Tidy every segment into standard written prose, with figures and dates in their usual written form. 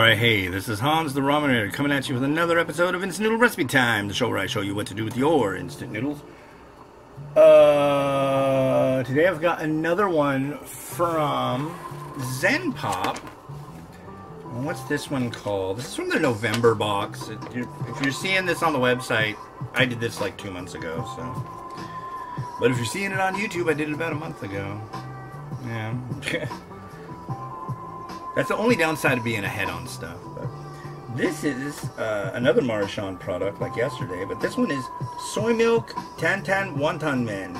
Alright, hey, this is Hans the Ramenator coming at you with another episode of Instant Noodle Recipe Time, the show where I show you what to do with your instant noodles. Today I've got another one from Zenpop. What's this one called? This is from the November box. If you're seeing this on the website, I did this like 2 months ago, so. But if you're seeing it on YouTube, I did it about a month ago. Yeah. That's the only downside of being ahead on stuff. But this is another Maruchan product like yesterday, but this one is soy milk Wantan men.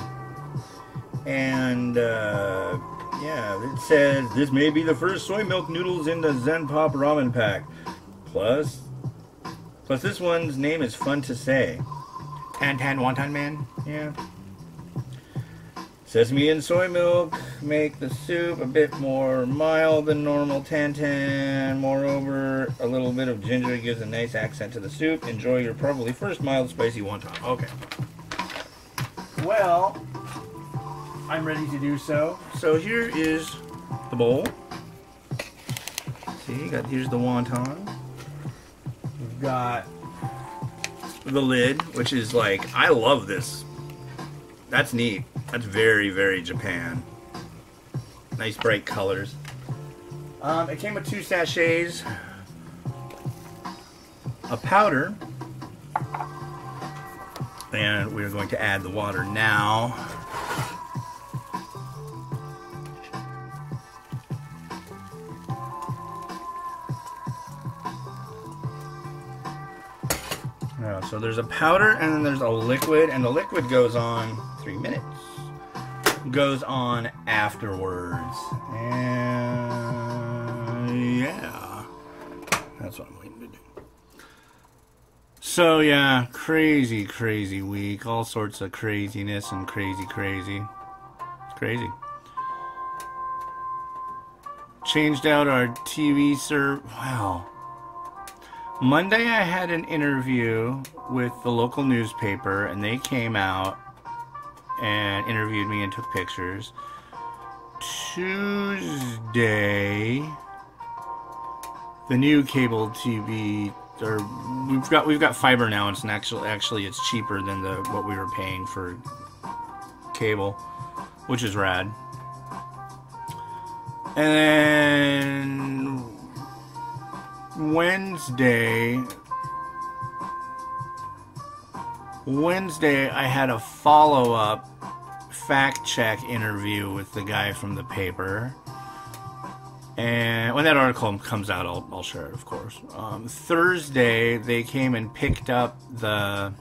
And yeah, it says this may be the first soy milk noodles in the Zenpop ramen pack. Plus this one's name is fun to say. Wantan men. Yeah. Sesame and soy milk make the soup a bit more mild than normal Tantan. Moreover, a little bit of ginger gives a nice accent to the soup. Enjoy your probably first mild spicy wonton. Okay. Well, I'm ready to do so. So here is the bowl. See, here's the wonton. We've got the lid, which is like, I love this. That's neat. That's very, very Japan. Nice bright colors. It came with 2 sachets, a powder, and we're going to add the water now. So there's a powder and then there's a liquid, and the liquid goes on 3 minutes. Goes on afterwards, and yeah, that's what I'm waiting to do. So yeah, crazy week, all sorts of craziness and crazy. Changed out our TV server. Wow. Monday I had an interview with the local newspaper, and they came out and interviewed me and took pictures. Tuesday, the new cable TV, or we've got fiber now. It's actually it's cheaper than what we were paying for cable, which is rad. And then Wednesday, I had a follow-up fact-check interview with the guy from the paper. And when that article comes out, I'll share it, of course. Thursday, they came and picked up the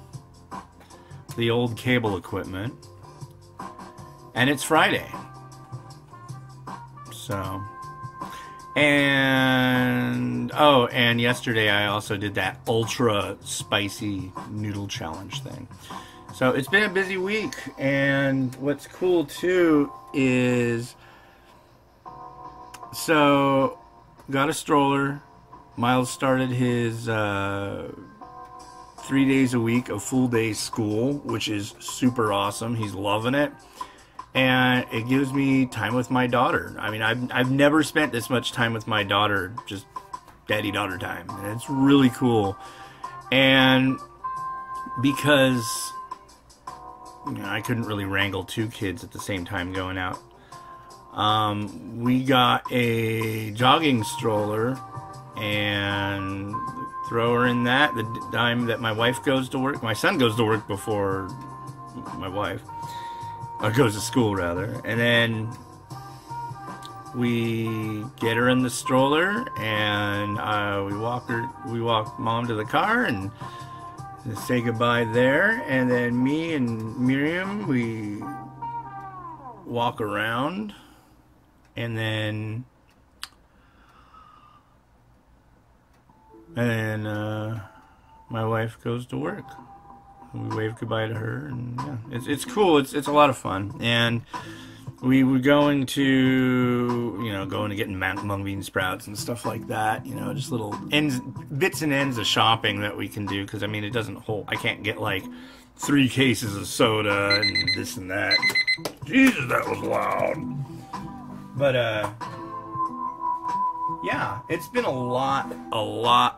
old cable equipment. And it's Friday. So... And yesterday I also did that ultra spicy noodle challenge thing. So it's been a busy week, and what's cool too is, so got a stroller. Miles started his 3 days a week of full day school, which is super awesome. He's loving it. And it gives me time with my daughter. I mean, I've never spent this much time with my daughter, just daddy-daughter time. And it's really cool. And because I couldn't really wrangle 2 kids at the same time going out, we got a jogging stroller and throw her in that the time that my wife goes to work. My son goes to work before my wife. Or goes to school, rather. And then we get her in the stroller, and we walk mom to the car and say goodbye there. And then me and Miriam, we walk around, and then my wife goes to work. We wave goodbye to her, and yeah, it's cool. It's a lot of fun, and we were going to getting mung bean sprouts and stuff like that. You know, just little bits and ends of shopping that we can do, because I mean, it doesn't hold. I can't get like 3 cases of soda and this and that. Jesus, that was loud. But yeah, it's been a lot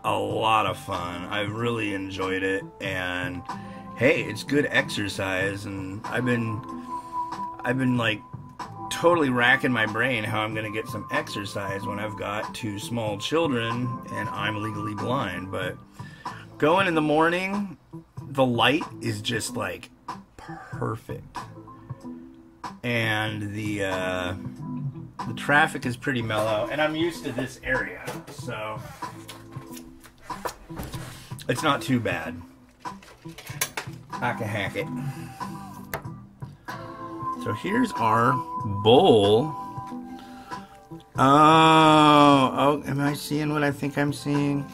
of fun. I've really enjoyed it, and hey, it's good exercise, and I've been like totally racking my brain how I'm gonna get some exercise when I've got two small children and I'm legally blind. But going in the morning, the light is just like perfect, and the traffic is pretty mellow, and I'm used to this area, so it's not too bad. I can hack it. So here's our bowl. Oh, am I seeing what I think I'm seeing?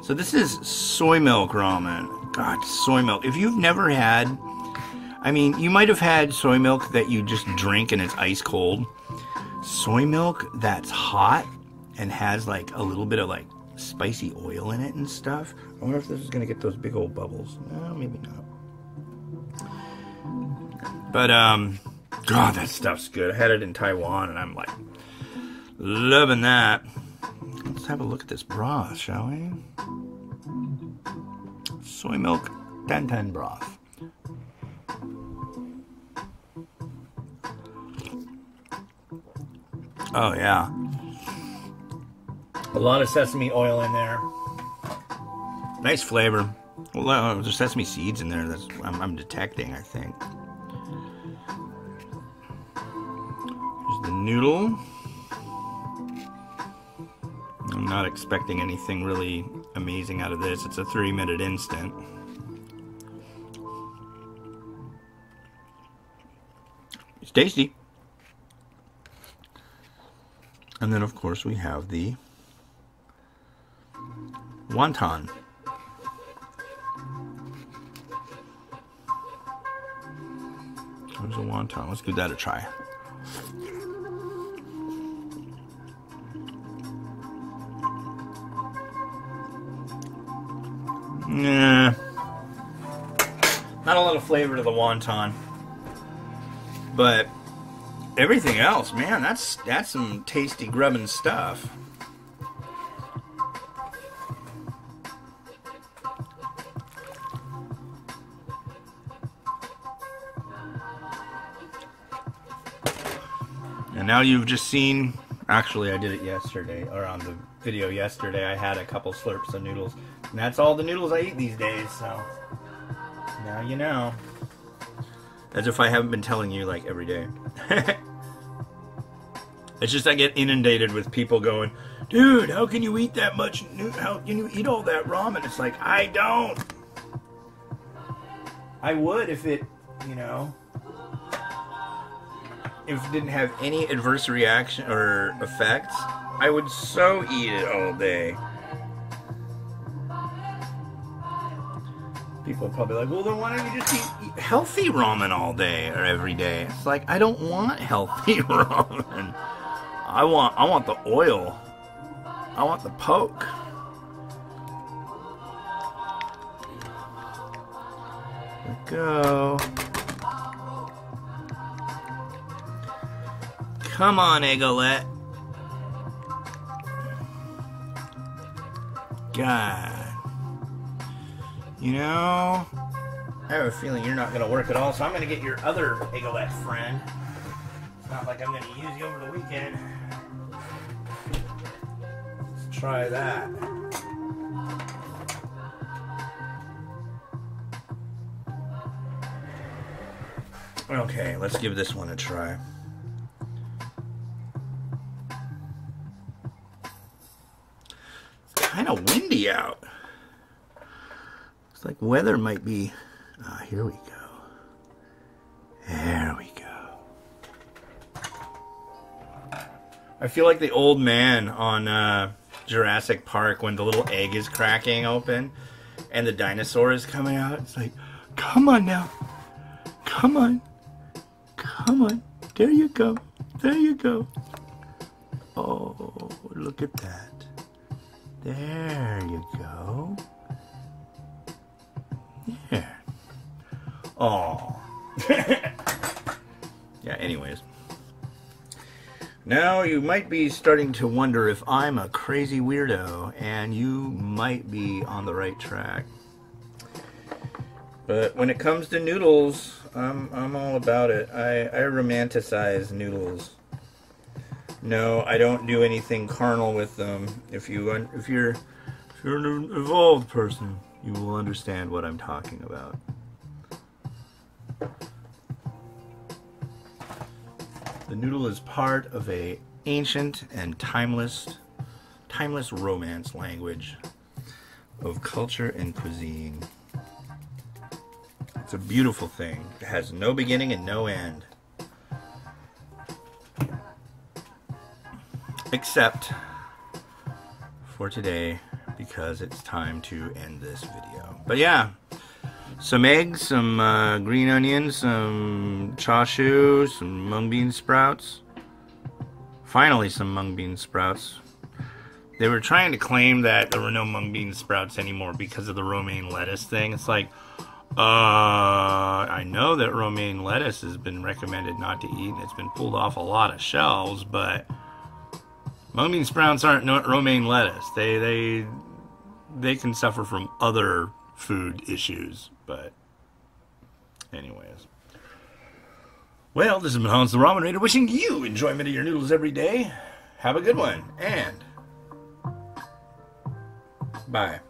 So this is soy milk ramen. God, soy milk. If you've never had, I mean, you might have had soy milk that you just drink and it's ice cold. Soy milk that's hot and has like a little bit of like spicy oil in it and stuff. I wonder if this is gonna get those big old bubbles. No, maybe not. But God, that stuff's good. I had it in Taiwan and I'm like loving that. Let's have a look at this broth, shall we? Soy milk Wantan broth. Oh yeah, a lot of sesame oil in there. Nice flavor. Well, there's sesame seeds in there. That's I'm detecting, I think. Here's the noodle. I'm not expecting anything really amazing out of this. It's a 3-minute instant. It's tasty. And then, of course, we have the Wantan. There's a Wantan. Let's give that a try. Nah. Not a lot of flavor to the Wantan. But everything else, man, that's some tasty grubbing stuff. And now you've just seen, actually I did it yesterday, or on the video yesterday, I had a couple slurps of noodles. And that's all the noodles I eat these days, so now you know. As if I haven't been telling you like every day. It's just I get inundated with people going, dude, how can you eat that much? How can you eat all that ramen? It's like, I don't. I would if it, you know, if it didn't have any adverse reaction or effects. I would so eat it all day. People are probably like, well, then why don't you just eat healthy ramen all day or every day? It's like, I don't want healthy ramen. I want the oil. I want the poke. There we go. Come on, Eggolette. God. You know, I have a feeling you're not going to work at all, so I'm going to get your other Eggolette friend. It's not like I'm going to use you over the weekend. Let's try that. Okay, let's give this one a try. It's kind of windy out. Looks like weather might be... here we go. There we go. I feel like the old man on Jurassic Park when the little egg is cracking open and the dinosaur is coming out. It's like, come on now. Come on. Come on. There you go. There you go. Oh, look at that. There you go. There. Oh. Yeah, anyways. Now, you might be starting to wonder if I'm a crazy weirdo, and you might be on the right track. But when it comes to noodles, I'm all about it. I romanticize noodles. No, I don't do anything carnal with them. If you're an evolved person, you will understand what I'm talking about. The noodle is part of a ancient and timeless romance language of culture and cuisine. It's a beautiful thing. It has no beginning and no end. Except for today, because it's time to end this video. But yeah, some eggs, some green onions, some chashu, some mung bean sprouts. Finally, some mung bean sprouts. They were trying to claim that there were no mung bean sprouts anymore because of the romaine lettuce thing. It's like, I know that romaine lettuce has been recommended not to eat, and it's been pulled off a lot of shelves, but mung bean sprouts aren't romaine lettuce. They can suffer from other food issues, but anyways. Well, this has been Hans the Ramen Raider wishing you enjoyment of your noodles every day. Have a good one, and bye.